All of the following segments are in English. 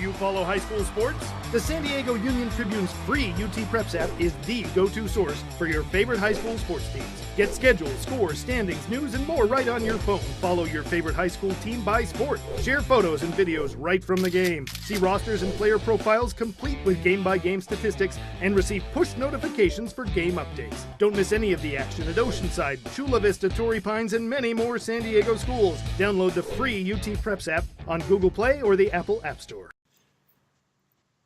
you follow high school sports? The San Diego Union Tribune's free UT Preps app is the go-to source for your favorite high school sports teams. Get schedules, scores, standings, news, and more right on your phone. Follow your favorite high school team by sport. Share photos and videos right from the game. See rosters and player profiles complete with game-by-game statistics and receive push notifications for game updates. Don't miss any of the action at Oceanside, Chula Vista, Torrey Pines, and many more San Diego schools. Download the free UT Preps app on Google Play or the Apple App Store.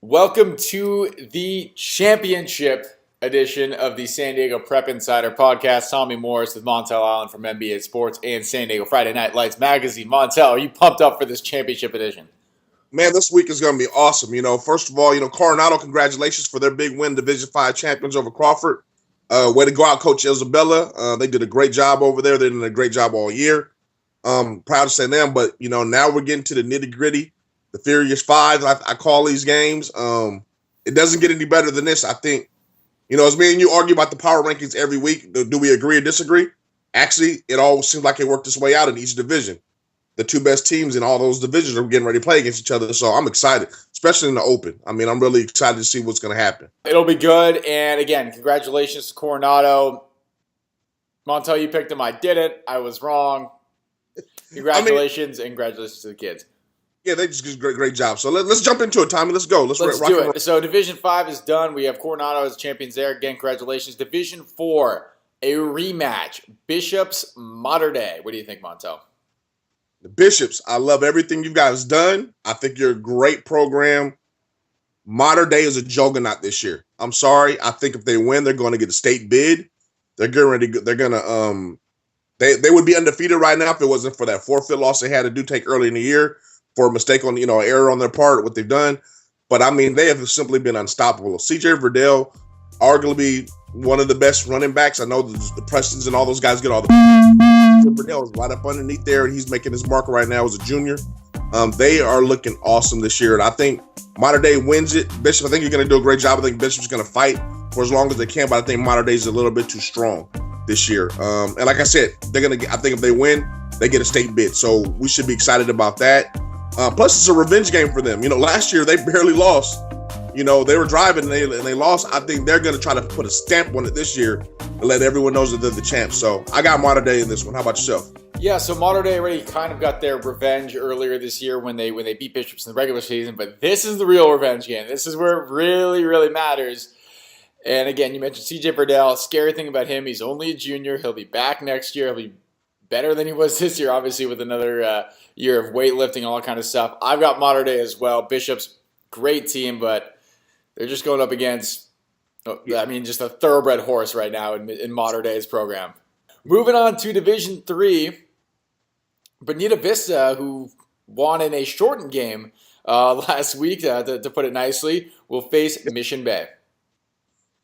Welcome to the championship edition of the San Diego Prep Insider podcast. Tommy Morris with Montel Allen from NBA Sports and San Diego Friday Night Lights magazine. Montel, are you pumped up for this championship edition? Man, this week is going to be awesome. First of all, Coronado, congratulations for their big win, Division 5 champions over Crawford. Way to go out, Coach Isabella. They did a great job over there. They did a great job all year. Proud to say them, but, now we're getting to the nitty-gritty. The Furious Five, I call these games. It doesn't get any better than this. I think, as me and you argue about the power rankings every week, do we agree or disagree? Actually, it all seems like it worked its way out in each division. The two best teams in all those divisions are getting ready to play against each other, so I'm excited, especially in the Open. I'm really excited to see what's going to happen. It'll be good, and again, congratulations to Coronado. Montel, you picked them. I didn't. I was wrong. Congratulations, and congratulations to the kids. Yeah, they just did a great job. So let's jump into it, Tommy. Let's go. Let's do it. So Division 5 is done. We have Coronado as champions there. Again, congratulations. Division 4, a rematch. Bishops, Mater Dei. What do you think, Montel? The Bishops, I love everything you guys done. I think you're a great program. Mater Dei is a juggernaut this year. I'm sorry. I think if they win, they're going to get a state bid. They would be undefeated right now if it wasn't for that forfeit loss they had to take early in the year. For a mistake on, error on their part, what they've done. But, they have simply been unstoppable. C.J. Verdell, arguably one of the best running backs. I know the Prestons and all those guys get all the... Verdell is right up underneath there, and he's making his mark right now as a junior. They are looking awesome this year, and I think Mater Dei wins it. Bishop, I think you're going to do a great job. I think Bishop's going to fight for as long as they can, but I think Mater Dei is a little bit too strong this year. And like I said, I think if they win, they get a state bid. So we should be excited about that. Plus, it's a revenge game for them. Last year they barely lost. They were driving and they lost. I think they're going to try to put a stamp on it this year and let everyone know that they're the champs. So I got Mater Dei in this one. How about yourself? Yeah, so Mater Dei already kind of got their revenge earlier this year when they beat Bishops in the regular season. But this is the real revenge game. This is where it really, really matters. And again, you mentioned C.J. Verdell. Scary thing about him, he's only a junior. He'll be back next year. He'll be better than he was this year, obviously, with another year of weightlifting, all that kind of stuff. I've got Mater Dei as well. Bishops, great team, but they're just going up against, just a thoroughbred horse right now in Mater Dei's program. Moving on to Division 3, Bonita Vista, who won in a shortened game last week, to put it nicely, will face Mission Bay.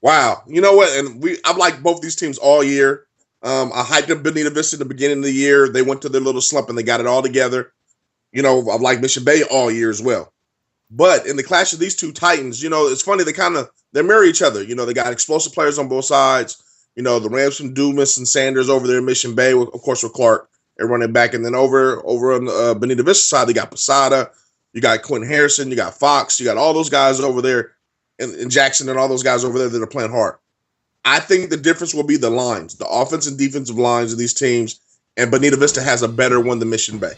Wow. You know what? And I've liked both these teams all year. I hyped up Bonita Vista in the beginning of the year. They went to their little slump and they got it all together. I've liked Mission Bay all year as well. But in the clash of these two Titans, it's funny, they marry each other. They got explosive players on both sides. The Rams from Dumas and Sanders over there in Mission Bay, of course, with Clark and running back. And then over on the Bonita Vista side, they got Posada, you got Quentin Harrison, you got Fox, you got all those guys over there, and Jackson and all those guys over there that are playing hard. I think the difference will be the lines, the offensive and defensive lines of these teams, and Bonita Vista has a better one than Mission Bay,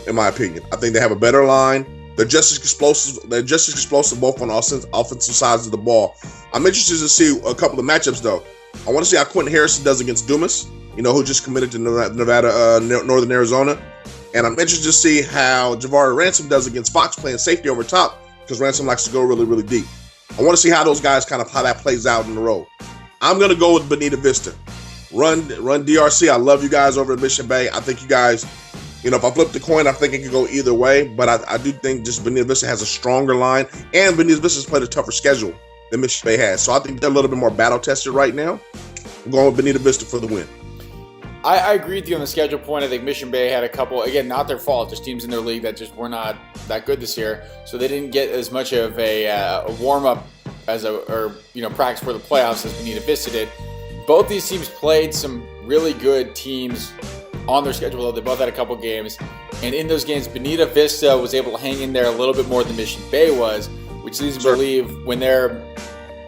in my opinion. I think they have a better line. They're just as explosive. They're just as explosive both on offensive sides of the ball. I'm interested to see a couple of matchups, though. I want to see how Quentin Harrison does against Dumas, who just committed to Nevada, Northern Arizona. And I'm interested to see how Javari Ransom does against Fox playing safety over top, because Ransom likes to go really, really deep. I want to see how those guys how that plays out in the road. I'm going to go with Bonita Vista. Run DRC. I love you guys over at Mission Bay. I think you guys, if I flip the coin, I think it could go either way. But I do think just Bonita Vista has a stronger line. And Bonita Vista's played a tougher schedule than Mission Bay has. So I think they're a little bit more battle-tested right now. I'm going with Bonita Vista for the win. I agree with you on the schedule point. I think Mission Bay had a couple, again, not their fault, just teams in their league that just were not that good this year. So they didn't get as much of a warm-up practice for the playoffs as Bonita Vista did. Both these teams played some really good teams on their schedule, though. They both had a couple games. And in those games, Bonita Vista was able to hang in there a little bit more than Mission Bay was, which leads me to believe when they're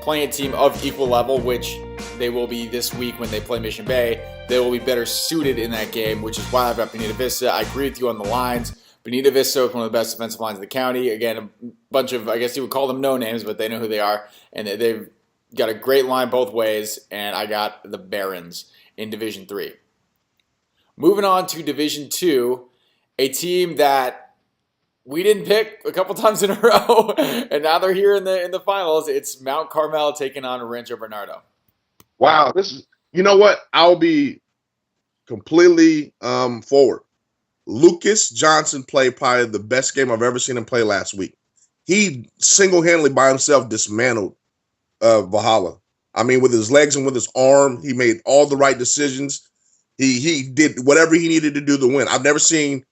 playing a team of equal level, which they will be this week when they play Mission Bay, they will be better suited in that game, which is why I've got Bonita Vista. I agree with you on the lines. Bonita Vista is one of the best defensive lines in the county. Again, a bunch of, I guess you would call them no names, but they know who they are. And they've got a great line both ways, and I got the Barons in Division 3. Moving on to Division 2, a team that we didn't pick a couple times in a row, and now they're here in the finals. It's Mount Carmel taking on Rancho Bernardo. Wow, you know what? I'll be completely forward. Lucas Johnson played probably the best game I've ever seen him play last week. He single-handedly by himself dismantled Valhalla. I mean, with his legs and with his arm, he made all the right decisions. He did whatever he needed to do to win. I've never seen,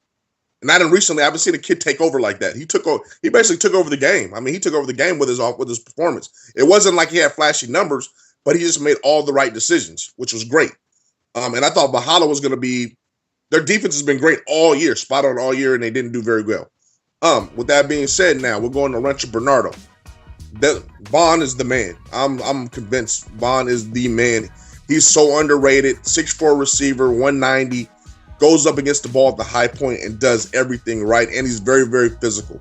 not in recently, I haven't seen a kid take over like that. He basically took over the game. I mean, he took over the game with his performance. It wasn't like he had flashy numbers, but he just made all the right decisions, which was great. And I thought Valhalla was going to be, their defense has been great all year, spot on all year, and they didn't do very well. With that being said, now we're going to Rancho Bernardo. Vaughn is the man. I'm convinced Vaughn is the man. He's so underrated. 6'4" receiver, 190, goes up against the ball at the high point and does everything right, and he's very, very physical.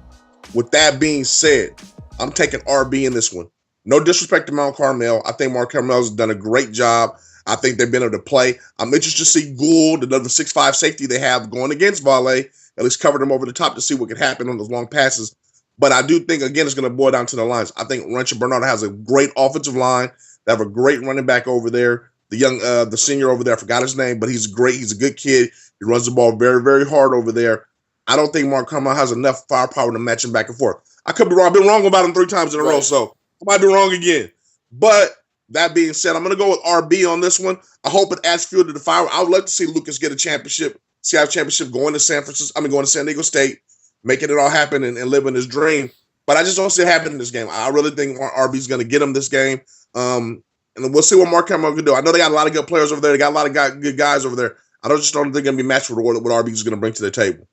With that being said, I'm taking RB in this one. No disrespect to Mount Carmel. I think Mount Carmel has done a great job. I think they've been able to play. I'm interested to see Gould, another 6'5" safety they have going against Valle, at least cover them over the top to see what could happen on those long passes. But I do think, again, it's going to boil down to the lines. I think Rancho Bernardo has a great offensive line. They have a great running back over there. The senior over there, I forgot his name, but he's great. He's a good kid. He runs the ball very, very hard over there. I don't think Mount Carmel has enough firepower to match him back and forth. I could be wrong. I've been wrong about him 3 times in a row, so I might be wrong again. But that being said, I'm going to go with RB on this one. I hope it adds fuel to the fire. I would like to see Lucas get a championship, CIF championship, going to going to San Diego State, making it all happen and living his dream. But I just don't see it happen in this game. I really think RB's going to get him this game. And we'll see what Mark Carmel can do. I know they got a lot of good players over there. They got a lot of good guys over there. I just don't think they're going to be matched with what RB is going to bring to the table.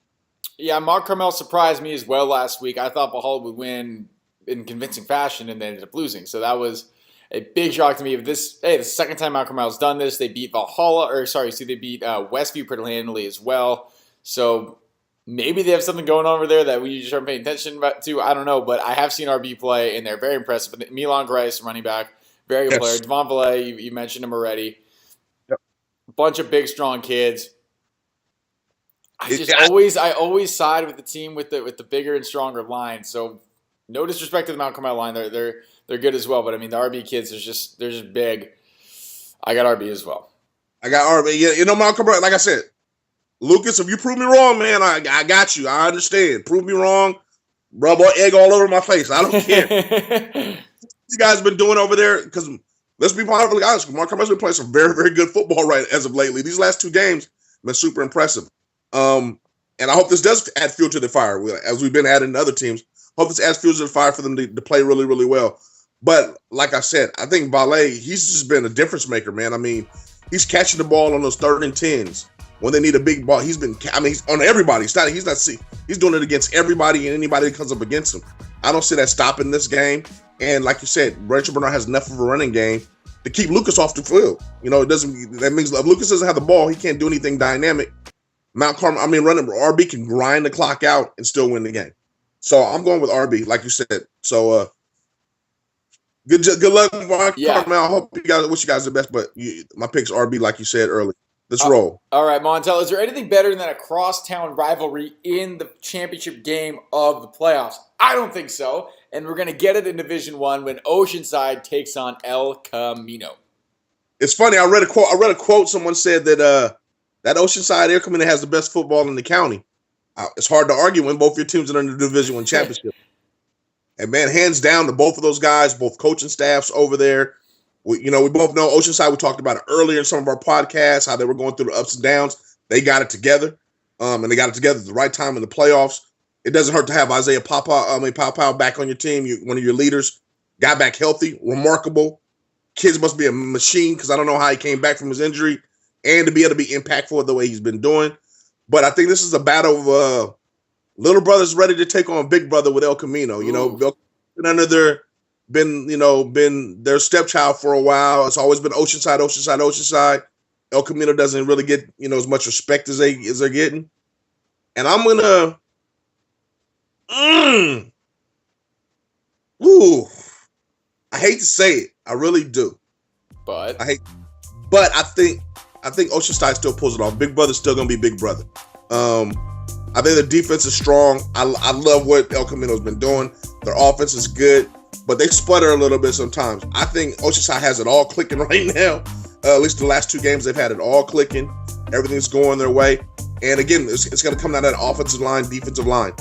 Yeah, Mark Carmel surprised me as well last week. I thought Valhalla would win in convincing fashion, and they ended up losing. So that was a big shock to me. The second time Mount Carmel's done this. They beat they beat Westview pretty handily as well. So maybe they have something going on over there that we just aren't paying attention to. I don't know, but I have seen RB play, and they're very impressive. Milan Grice, running back, very good player. Devon Valle, you mentioned him already. Yep. Bunch of big, strong kids. I always side with the team with the bigger and stronger line. So no disrespect to the Mount Carmel line, they're good as well. But I mean, the RB kids they're just big. I got RB as well. I got RB. Yeah, you know, Mount Carmel. Like I said, Lucas, if you prove me wrong, man, I got you. I understand. Prove me wrong. Rub egg all over my face. I don't care. You guys been doing over there, because let's be perfectly honest, Mark Carmel's been playing some very, very good football right as of lately. These last 2 games have been super impressive. And I hope this does add fuel to the fire, as we've been adding to other teams. Hope this adds fuel to the fire for them to play really, really well. But like I said, I think Valle, he's just been a difference maker, man. I mean, he's catching the ball on those 3rd and 10s when they need a big ball. He's on everybody. He's doing it against everybody and anybody that comes up against him. I don't see that stopping this game. And like you said, Rancho Bernardo has enough of a running game to keep Lucas off the field. You know, that means if Lucas doesn't have the ball, he can't do anything dynamic. RB can grind the clock out and still win the game. So I'm going with RB, like you said. So good luck, Mark Carmel. I hope wish you guys the best, but my pick's RB, like you said earlier. Let's roll. All right, Montel, is there anything better than a crosstown rivalry in the championship game of the playoffs? I don't think so. And we're going to get it in Division 1 when Oceanside takes on El Camino. It's funny. I read a quote. Someone said that that Oceanside El Camino has the best football in the county. It's hard to argue when both your teams are in the Division 1 championship. And, man, hands down to both of those guys, both coaching staffs over there. We both know Oceanside. We talked about it earlier in some of our podcasts, how they were going through the ups and downs. They got it together, and they got it together at the right time in the playoffs. It doesn't hurt to have Isaiah Pow back on your team, one of your leaders. Got back healthy, remarkable. Kids must be a machine, because I don't know how he came back from his injury, and to be able to be impactful the way he's been doing. But I think this is a battle of little brother's ready to take on big brother with El Camino. You know, been under been their stepchild for a while. It's always been Oceanside, Oceanside, Oceanside. El Camino doesn't really get, as much respect as they're getting. And I'm gonna I hate to say it. I really do. But I think Oceanside still pulls it off. Big brother's still gonna be big brother. I think the defense is strong. I love what El Camino's been doing. Their offense is good, but they sputter a little bit sometimes. I think Oceanside has it all clicking right now. At least the last 2 games, they've had it all clicking. Everything's going their way. And again, it's going to come down to that offensive line, defensive line.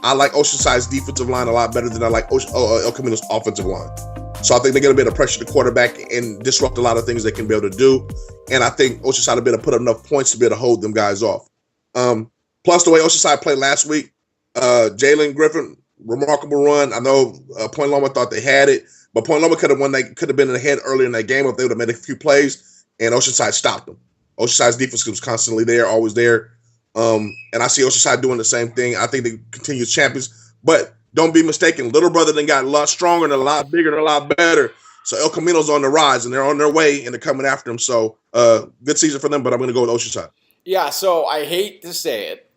I like Oceanside's defensive line a lot better than I like El Camino's offensive line. So I think they're going to be able to pressure the quarterback and disrupt a lot of things they can be able to do. And I think Oceanside will be able to put up enough points to be able to hold them guys off. Plus, the way Oceanside played last week, Jalen Griffin, remarkable run. I know Point Loma thought they had it, but Point Loma could have been ahead earlier in that game if they would have made a few plays, and Oceanside stopped them. Oceanside's defense was constantly there, always there. And I see Oceanside doing the same thing. I think they continue champions, but don't be mistaken. Little brother then got a lot stronger and a lot bigger and a lot better. So El Camino's on the rise, and they're on their way, and they're coming after him. So good season for them, but I'm going to go with Oceanside. Yeah, so I hate to say it,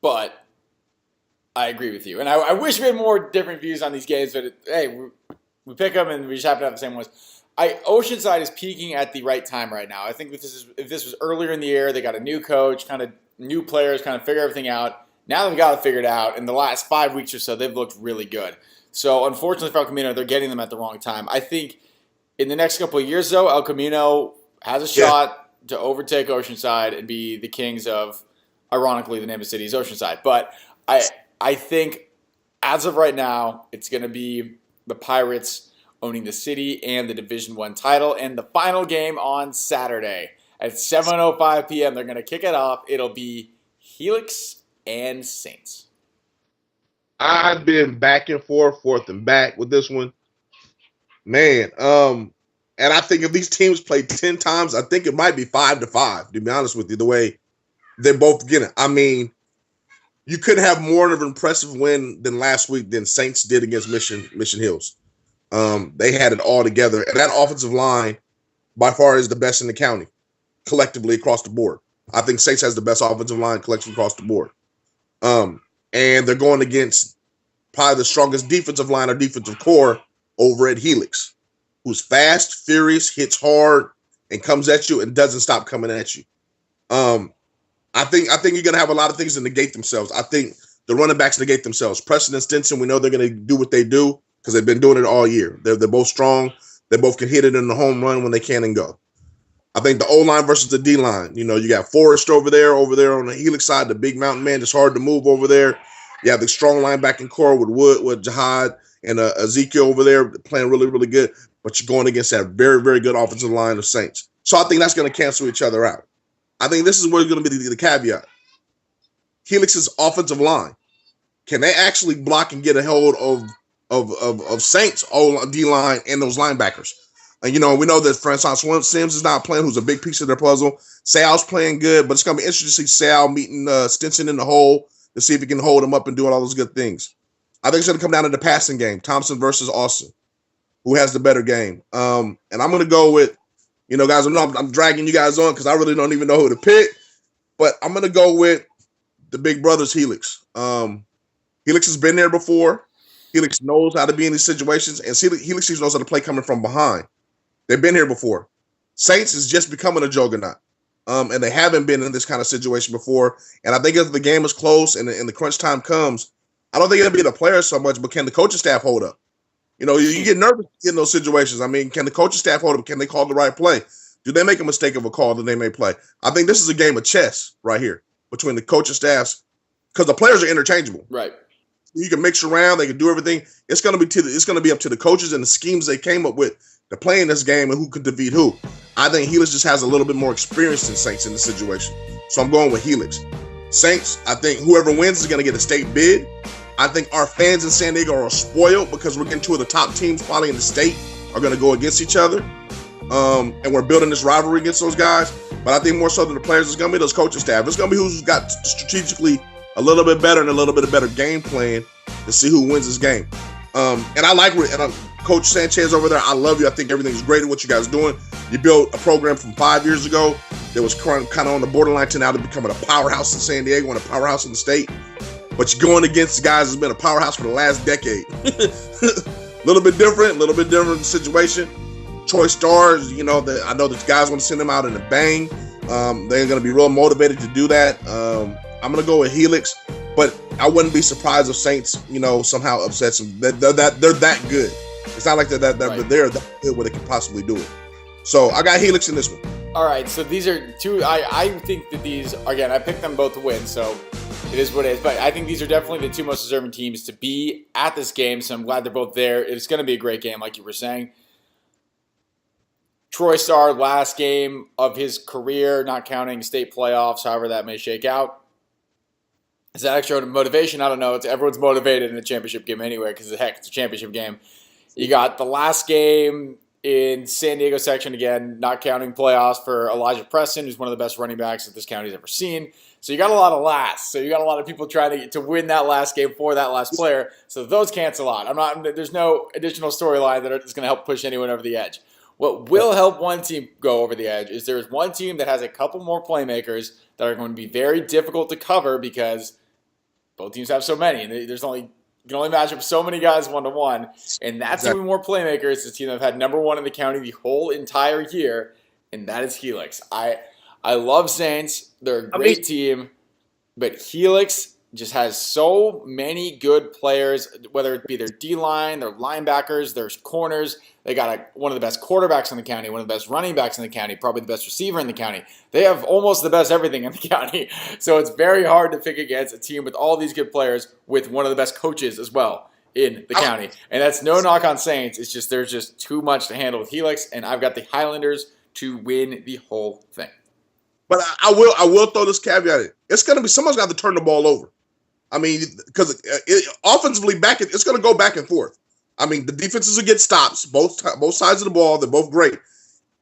but I agree with you. And I wish we had more different views on these games, but we pick them and we just happen to have the same ones. Oceanside is peaking at the right time right now. I think if this was earlier in the year, they got a new coach, kind of new players, kind of figure everything out. Now they've got it figured out. In the last 5 weeks or so, they've looked really good. So unfortunately for El Camino, they're getting them at the wrong time. I think in the next couple of years, though, El Camino has a shot to overtake Oceanside and be the kings of, ironically, the name of the city is Oceanside. But I think as of right now, it's going to be the Pirates owning the city and the Division I title. And the final game on Saturday at 7:05 p.m., they're going to kick it off. It'll be Helix and Saints. I've been back and forth and back with this one. Man, and I think if these teams play 10 times, I think it might be 5-5, to be honest with you, the way they're both getting it. I mean, you couldn't have more of an impressive win than last week than Saints did against Mission Hills. They had it all together. And that offensive line, by far, is the best in the county, collectively across the board. I think Saints has the best offensive line collectively across the board. And they're going against probably the strongest defensive line or defensive core over at Helix, who's fast, furious, hits hard, and comes at you and doesn't stop coming at you. I think you're going to have a lot of things that negate themselves. I think the running backs negate themselves. Preston and Stinson, we know they're going to do what they do because they've been doing it all year. They're both strong. They both can hit it in the home run when they can and go. I think the O-line versus the D-line, you got Forrest over there on the Helix side, the big mountain man, it's hard to move over there. You have the strong linebacking core with Wood, with Jihad, and Ezekiel over there playing really, really good. But you're going against that very, very good offensive line of Saints. So I think that's going to cancel each other out. I think this is where it's going to be the caveat. Helix's offensive line. Can they actually block and get a hold of Saints' D-line and those linebackers? And, we know that Francois Sims is not playing, who's a big piece of their puzzle. Sal's playing good, but it's going to be interesting to see Sal meeting Stinson in the hole to see if he can hold him up and do all those good things. I think it's going to come down to the passing game, Thompson versus Austin, who has the better game. And I'm going to go with, guys, I'm dragging you guys on because I really don't even know who to pick, but I'm going to go with the big brothers, Helix. Helix has been there before. Helix knows how to be in these situations, and Helix knows how to play coming from behind. They've been here before. Saints is just becoming a juggernaut, and they haven't been in this kind of situation before. And I think if the game is close and the crunch time comes, I don't think it'll be the players so much, but can the coaching staff hold up? You get nervous in those situations. I mean, can the coaching staff hold up? Can they call the right play? Do they make a mistake of a call that they may play? I think this is a game of chess right here between the coaching staffs because the players are interchangeable. Right. You can mix around. They can do everything. It's going to be up to the coaches and the schemes they came up with to play in this game and who could defeat who. I think Helix just has a little bit more experience than Saints in this situation. So I'm going with Helix. Saints, I think whoever wins is going to get a state bid. I think our fans in San Diego are spoiled because we're getting two of the top teams probably in the state are going to go against each other. And we're building this rivalry against those guys. But I think more so than the players, it's going to be those coaching staff. It's going to be who's got strategically a little bit better and a little bit better game plan to see who wins this game. And I like Coach Sanchez over there. I love you. I think everything's great at what you guys are doing. You built a program from 5 years ago that was kind of on the borderline to now to becoming a powerhouse in San Diego and a powerhouse in the state. But you're going against guys who's been a powerhouse for the last decade. A little bit different situation. Troy Stars, I know that guys want to send them out in a bang. They're going to be real motivated to do that. I'm going to go with Helix, but I wouldn't be surprised if Saints, somehow upsets them. They're that good. It's not like they're that good where they can possibly do it. So I got Helix in this one. All right, so these are two. I think that these, again, I picked them both to win, so it is what it is. But I think these are definitely the two most deserving teams to be at this game, so I'm glad they're both there. It's going to be a great game, like you were saying. Troy Star, last game of his career, not counting state playoffs, however that may shake out. Is that extra motivation? I don't know. Everyone's motivated in a championship game anyway because, heck, it's a championship game. You got the last game in San Diego section, again, not counting playoffs, for Elijah Preston, who's one of the best running backs that this county's ever seen. So you got a lot of lasts. So you got a lot of people trying to win that last game for that last player. So those cancel out. There's no additional storyline that is going to help push anyone over the edge. What will help one team go over the edge is there's one team that has a couple more playmakers that are going to be very difficult to cover because both teams have so many. You can only match up so many guys one-to-one, and that's even more playmakers. The team that have had number one in the county the whole entire year, and that is Helix. I love Saints. They're a great team, but Helix just has so many good players, whether it be their D-line, their linebackers, their corners. They got one of the best quarterbacks in the county, one of the best running backs in the county, probably the best receiver in the county. They have almost the best everything in the county. So it's very hard to pick against a team with all these good players with one of the best coaches as well in the county. And that's no knock on Saints. It's just there's just too much to handle with Helix, and I've got the Highlanders to win the whole thing. But I will throw this caveat in. It's going to be someone's got to turn the ball over. I mean, because offensively it's going to go back and forth. I mean, the defenses will get stops, both sides of the ball. They're both great.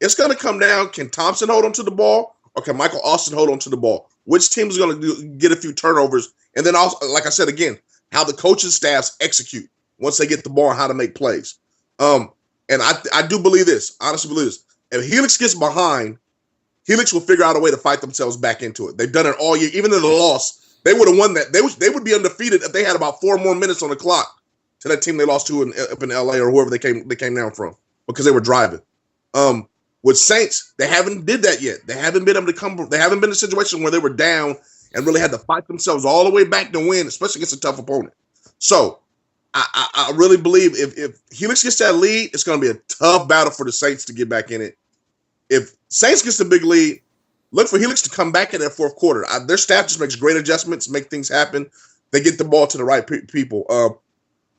It's going to come down, can Thompson hold on to the ball or can Michael Austin hold on to the ball? Which team is going to get a few turnovers? And then also, like I said, again, how the coaching staffs execute once they get the ball and how to make plays. And I do believe this, honestly believe this. If Helix gets behind, Helix will figure out a way to fight themselves back into it. They've done it all year. Even in the loss, they would have won that. They would be undefeated if they had about 4 more minutes on the clock to that team they lost to up in LA or whoever they came down from because they were driving. With Saints, they haven't did that yet. They haven't been able to come. They haven't been in a situation where they were down and really had to fight themselves all the way back to win, especially against a tough opponent. So I really believe if Helix gets that lead, it's going to be a tough battle for the Saints to get back in it. If Saints gets the big lead, look for Helix to come back in that fourth quarter. Their staff just makes great adjustments, make things happen. They get the ball to the right people.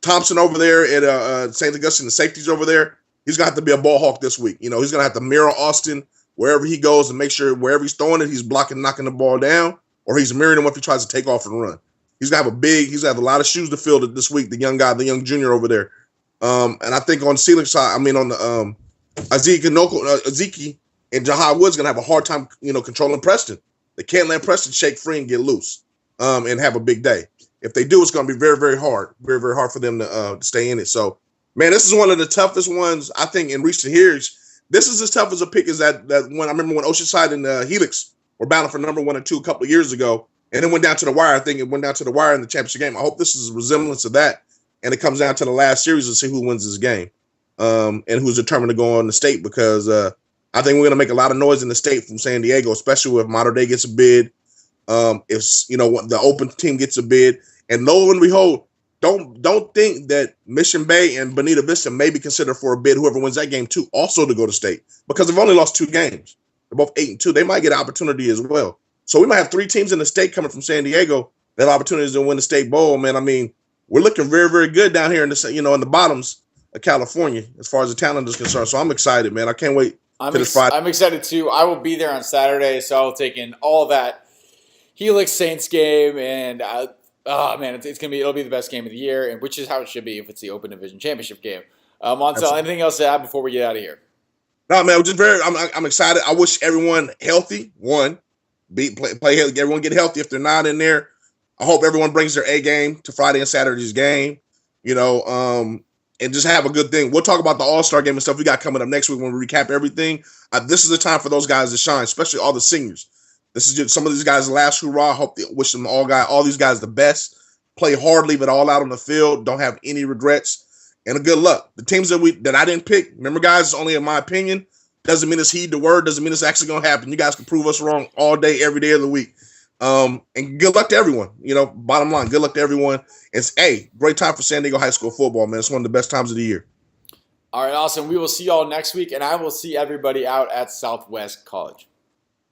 Thompson over there at St. Augustine, the safeties over there, he's going to have to be a ball hawk this week. He's going to have to mirror Austin wherever he goes and make sure wherever he's throwing it, he's knocking the ball down, or he's mirroring him if he tries to take off and run. He's going to have a lot of shoes to fill this week, the young junior over there. And I think on the ceiling side, on the Aziki and Jahai Wood's going to have a hard time, controlling Preston. They can't let Preston shake free and get loose and have a big day. If they do, it's going to be very, very hard for them to stay in it. So, man, this is one of the toughest ones, I think, in recent years. This is as tough as a pick as that one. I remember when Oceanside and Helix were battling for number 1 and 2 a couple of years ago, and it went down to the wire. I think it went down to the wire in the championship game. I hope this is a resemblance of that, and it comes down to the last series to see who wins this game and who's determined to go on the state because I think we're going to make a lot of noise in the state from San Diego, especially if Mater Dei gets a bid, if the open team gets a bid. And lo and behold, don't think that Mission Bay and Bonita Vista may be considered for a bid, whoever wins that game too, also to go to state. Because they've only lost 2 games. They're both 8-2. They might get an opportunity as well. So we might have 3 teams in the state coming from San Diego that have opportunities to win the state bowl, man. We're looking very, very good down here in the in the bottoms of California as far as the talent is concerned. So I'm excited, man. I can't wait to this Friday. I'm excited too. I will be there on Saturday, so I'll take in all that Helix Saints game and it'll be the best game of the year, and which is how it should be if it's the Open Division Championship game. Montel, anything else to add before we get out of here? No, man, I'm excited. I wish everyone healthy. Play healthy. Everyone get healthy if they're not in there. I hope everyone brings their A game to Friday and Saturday's game. And just have a good thing. We'll talk about the All-Star game and stuff we got coming up next week when we recap everything. This is the time for those guys to shine, especially all the seniors. This is just some of these guys' last hurrah. I hope wish them all these guys the best. Play hard, leave it all out on the field. Don't have any regrets, and a good luck. The teams that I didn't pick, remember, guys, it's only in my opinion. Doesn't mean it's heed the word. Doesn't mean it's actually going to happen. You guys can prove us wrong all day, every day of the week. And good luck to everyone. Bottom line, good luck to everyone. It's great time for San Diego High School football, man. It's one of the best times of the year. All right, awesome. We will see y'all next week, and I will see everybody out at Southwest College.